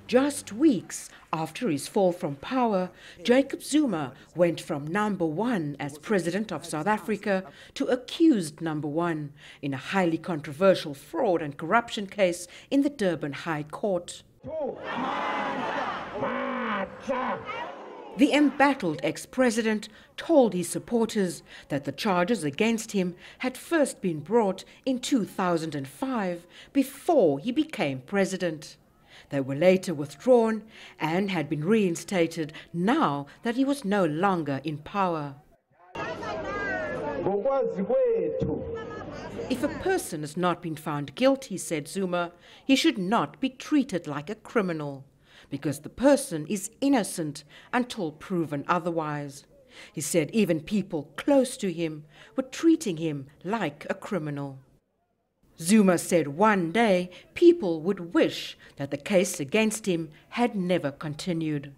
Just weeks after his fall from power, Jacob Zuma went from number one as president of South Africa to accused number one in a highly controversial fraud and corruption case in the Durban High Court. The embattled ex-president told his supporters that the charges against him had first been brought in 2005, before he became president. They were later withdrawn and had been reinstated now that he was no longer in power. If a person has not been found guilty, said Zuma, he should not be treated like a criminal, because the person is innocent until proven otherwise. He said even people close to him were treating him like a criminal. Zuma said one day people would wish that the case against him had never continued.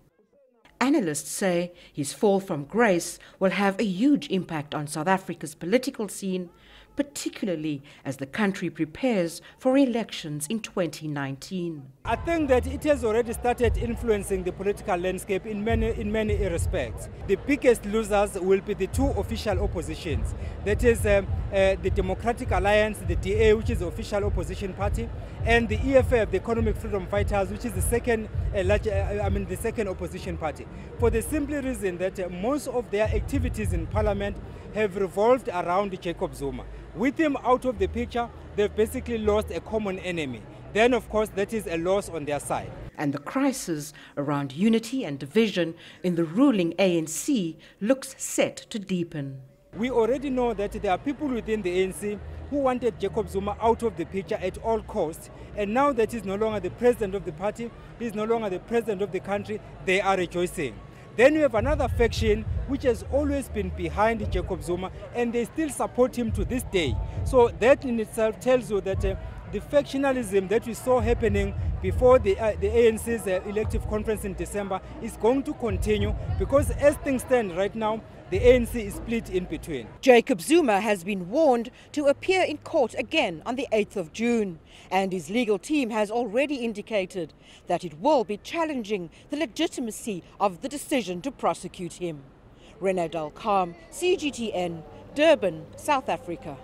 Analysts say his fall from grace will have a huge impact on South Africa's political scene, particularly as the country prepares for elections in 2019. I think that it has already started influencing the political landscape in many respects. The biggest losers will be the two official oppositions. That is the Democratic Alliance, the DA, which is the official opposition party, and the EFF, the Economic Freedom Fighters, which is the second opposition party. For the simple reason that most of their activities in parliament have revolved around Jacob Zuma. With him out of the picture, they've basically lost a common enemy. Then, of course, that is a loss on their side. And the crisis around unity and division in the ruling ANC looks set to deepen. We already know that there are people within the ANC who wanted Jacob Zuma out of the picture at all costs. And now that he's no longer the president of the party, he's no longer the president of the country, they are rejoicing. Then we have another faction which has always been behind Jacob Zuma, and they still support him to this day. So that in itself tells you that the factionalism that we saw happening before the ANC's elective conference in December is going to continue, because as things stand right now, the ANC is split in between. Jacob Zuma has been warned to appear in court again on the 8th of June, and his legal team has already indicated that it will be challenging the legitimacy of the decision to prosecute him. Renee Dalkam, CGTN, Durban, South Africa.